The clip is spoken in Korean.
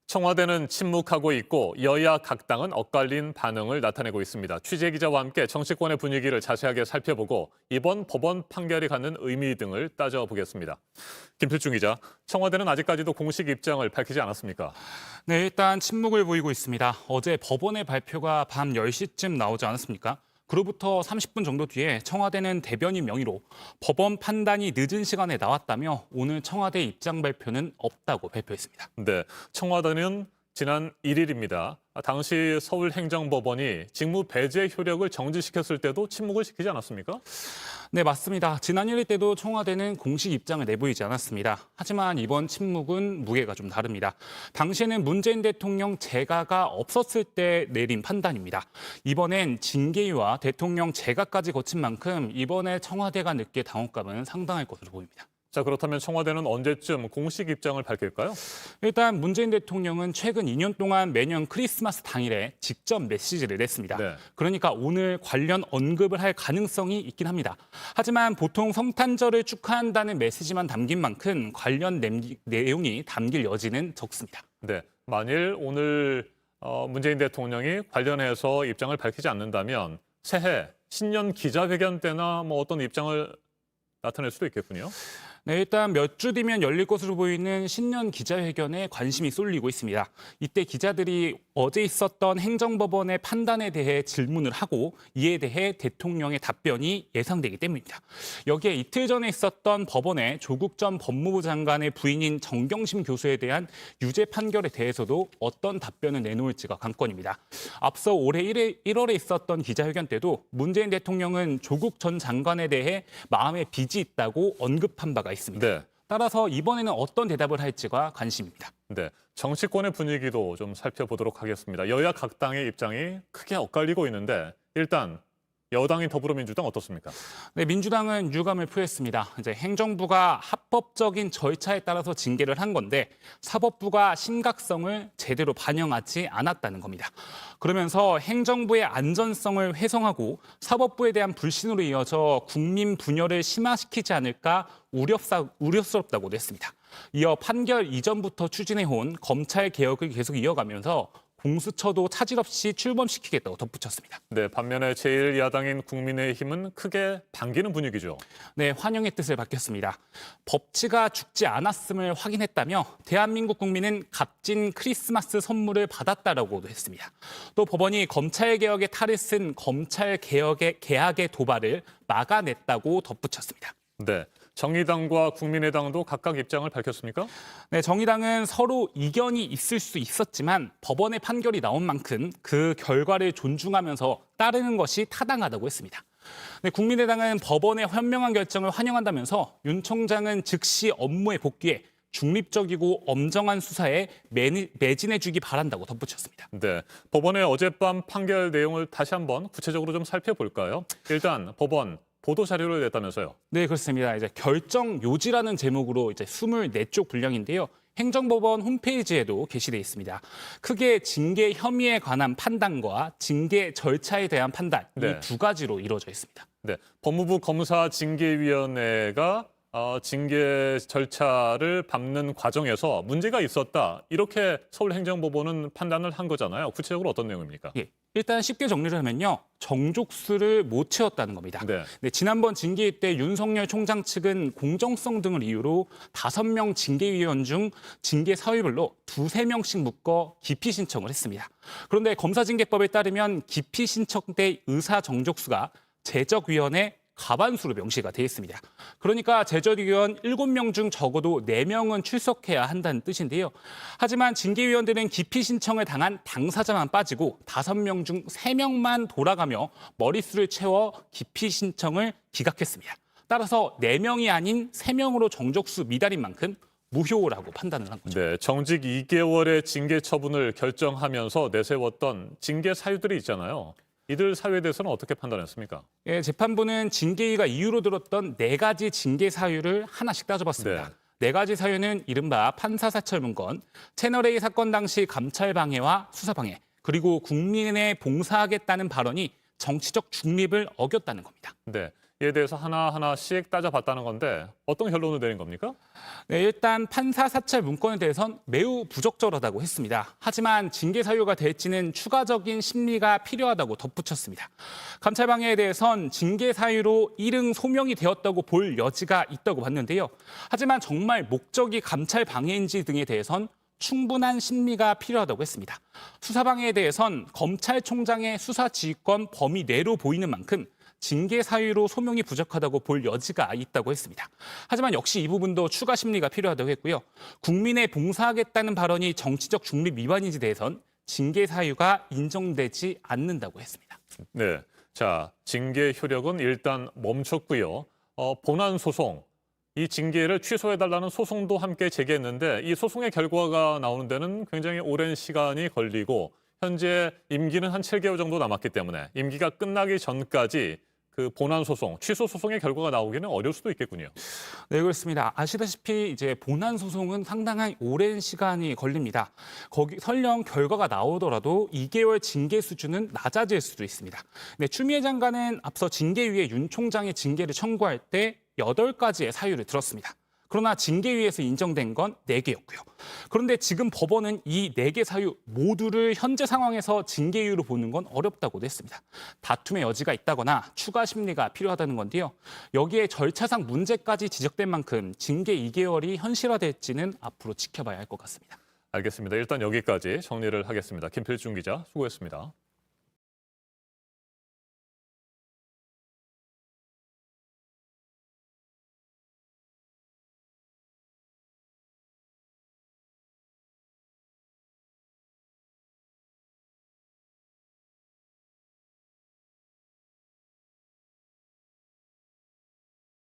청와대는 침묵하고 있고 여야 각 당은 엇갈린 반응을 나타내고 있습니다. 취재기자와 함께 정치권의 분위기를 자세하게 살펴보고 이번 법원 판결이 갖는 의미 등을 따져보겠습니다. 김필중 기자, 청와대는 아직까지도 공식 입장을 밝히지 않았습니까? 네, 일단 침묵을 보이고 있습니다. 어제 법원의 발표가 밤 10시쯤 나오지 않았습니까? 그로부터 30분 정도 뒤에 청와대는 대변인 명의로 법원 판단이 늦은 시간에 나왔다며 오늘 청와대 입장 발표는 없다고 발표했습니다. 네, 청와대는 지난 1일입니다. 당시 서울행정법원이 직무 배제 효력을 정지시켰을 때도 침묵을 시키지 않았습니까? 네, 맞습니다. 지난 1일 때도 청와대는 공식 입장을 내보이지 않았습니다. 하지만 이번 침묵은 무게가 좀 다릅니다. 당시에는 문재인 대통령 재가가 없었을 때 내린 판단입니다. 이번엔 징계위와 대통령 재가까지 거친 만큼 이번에 청와대가 느낄 당혹감은 상당할 것으로 보입니다. 자, 그렇다면 청와대는 언제쯤 공식 입장을 밝힐까요? 일단 문재인 대통령은 최근 2년 동안 매년 크리스마스 당일에 직접 메시지를 냈습니다. 네. 그러니까 오늘 관련 언급을 할 가능성이 있긴 합니다. 하지만 보통 성탄절을 축하한다는 메시지만 담긴 만큼 관련 내용이 담길 여지는 적습니다. 네, 만일 오늘 문재인 대통령이 관련해서 입장을 밝히지 않는다면 새해 신년 기자회견 때나 어떤 입장을 나타낼 수도 있겠군요. 네, 일단 몇 주 뒤면 열릴 것으로 보이는 신년 기자회견에 관심이 쏠리고 있습니다. 이때 기자들이 어제 있었던 행정법원의 판단에 대해 질문을 하고 이에 대해 대통령의 답변이 예상되기 때문입니다. 여기에 이틀 전에 있었던 법원의 조국 전 법무부 장관의 부인인 정경심 교수에 대한 유죄 판결에 대해서도 어떤 답변을 내놓을지가 관건입니다. 앞서 올해 1월에 있었던 기자회견 때도 문재인 대통령은 조국 전 장관에 대해 마음에 빚이 있다고 언급한 바가 있습니다. 네. 따라서 이번에는 어떤 대답을 할지가 관심입니다. 네, 정치권의 분위기도 좀 살펴보도록 하겠습니다. 여야 각 당의 입장이 크게 엇갈리고 있는데 일단 여당인 더불어민주당 어떻습니까? 네, 민주당은 유감을 표했습니다. 이제 행정부가 합법적인 절차에 따라서 징계를 한 건데 사법부가 심각성을 제대로 반영하지 않았다는 겁니다. 그러면서 행정부의 안전성을 훼손하고 사법부에 대한 불신으로 이어져 국민 분열을 심화시키지 않을까 우려스럽다고도 했습니다. 이어 판결 이전부터 추진해온 검찰 개혁을 계속 이어가면서 공수처도 차질 없이 출범시키겠다고 덧붙였습니다. 네, 반면에 제1야당인 국민의힘은 크게 반기는 분위기죠. 네, 환영의 뜻을 밝혔습니다. 법치가 죽지 않았음을 확인했다며 대한민국 국민은 값진 크리스마스 선물을 받았다라고도 했습니다. 또 법원이 검찰개혁의 탈을 쓴 검찰개혁의 계약의 도발을 막아냈다고 덧붙였습니다. 네, 정의당과 국민의당도 각각 입장을 밝혔습니까? 네, 정의당은 서로 이견이 있을 수 있었지만 법원의 판결이 나온 만큼 그 결과를 존중하면서 따르는 것이 타당하다고 했습니다. 네, 국민의당은 법원의 현명한 결정을 환영한다면서 윤 총장은 즉시 업무에 복귀해 중립적이고 엄정한 수사에 매진해주기 바란다고 덧붙였습니다. 네, 법원의 어젯밤 판결 내용을 다시 한번 구체적으로 좀 살펴볼까요? 일단 법원 보도 자료를 냈다면서요. 네, 그렇습니다. 이제 결정 요지라는 제목으로 이제 24쪽 분량인데요. 행정법원 홈페이지에도 게시돼 있습니다. 크게 징계 혐의에 관한 판단과 징계 절차에 대한 판단 이 네. 두 가지로 이루어져 있습니다. 네, 법무부 검사징계위원회가 징계 절차를 밟는 과정에서 문제가 있었다. 이렇게 서울행정법원은 판단을 한 거잖아요. 구체적으로 어떤 내용입니까? 예, 일단 쉽게 정리를 하면요. 정족수를 못 채웠다는 겁니다. 네. 네, 지난번 징계 때 윤석열 총장 측은 공정성 등을 이유로 5명 징계위원 중 징계 사유별로 2~3명씩 묶어 기피 신청을 했습니다. 그런데 검사징계법에 따르면 기피 신청 때 의사 정족수가 제적위원회 과반수로 명시가 돼 있습니다. 그러니까 제적위원 7명 중 적어도 4명은 출석해야 한다는 뜻인데요. 하지만 징계위원들은 기피 신청을 당한 당사자만 빠지고 5명 중 3명만 돌아가며 머릿수를 채워 기피 신청을 기각했습니다. 따라서 4명이 아닌 3명으로 정족수 미달인 만큼 무효라고 판단을 한 거죠. 네, 정직 2개월의 징계 처분을 결정하면서 내세웠던 징계 사유들이 있잖아요. 이들 사유에 대해서는 어떻게 판단했습니까? 예, 재판부는 징계위가 이유로 들었던 4가지 징계 사유를 하나씩 따져봤습니다. 네. 4가지 사유는 이른바 판사사찰 문건, 채널A 사건 당시 감찰 방해와 수사 방해, 그리고 국민에 봉사하겠다는 발언이 정치적 중립을 어겼다는 겁니다. 네, 이에 대해서 하나하나씩 따져봤다는 건데 어떤 결론을 내린 겁니까? 네, 일단 판사 사찰 문건에 대해선 매우 부적절하다고 했습니다. 하지만 징계 사유가 될지는 추가적인 심리가 필요하다고 덧붙였습니다. 감찰 방해에 대해선 징계 사유로 일응 소명이 되었다고 볼 여지가 있다고 봤는데요. 하지만 정말 목적이 감찰 방해인지 등에 대해선 충분한 심리가 필요하다고 했습니다. 수사 방해에 대해선 검찰총장의 수사 지휘권 범위 내로 보이는 만큼 징계 사유로 소명이 부족하다고 볼 여지가 있다고 했습니다. 하지만 역시 이 부분도 추가 심리가 필요하다고 했고요. 국민에 봉사하겠다는 발언이 정치적 중립 위반인지 대해선 징계 사유가 인정되지 않는다고 했습니다. 네, 자 징계 효력은 일단 멈췄고요. 본안 소송, 이 징계를 취소해달라는 소송도 함께 제기했는데 이 소송의 결과가 나오는 데는 굉장히 오랜 시간이 걸리고 현재 임기는 한 7개월 정도 남았기 때문에 임기가 끝나기 전까지 그 본안 소송, 취소 소송의 결과가 나오기는 어려울 수도 있겠군요. 네, 그렇습니다. 아시다시피 이제 본안 소송은 상당히 오랜 시간이 걸립니다. 거기 설령 결과가 나오더라도 2개월 징계 수준은 낮아질 수도 있습니다. 네, 추미애 장관은 앞서 징계위에 윤 총장의 징계를 청구할 때 8가지의 사유를 들었습니다. 그러나 징계위에서 인정된 건 4개였고요. 그런데 지금 법원은 이 4개 사유 모두를 현재 상황에서 징계유로 보는 건 어렵다고도 했습니다. 다툼의 여지가 있다거나 추가 심리가 필요하다는 건데요. 여기에 절차상 문제까지 지적된 만큼 징계 2개월이 현실화될지는 앞으로 지켜봐야 할 것 같습니다. 알겠습니다. 일단 여기까지 정리를 하겠습니다. 김필중 기자 수고했습니다.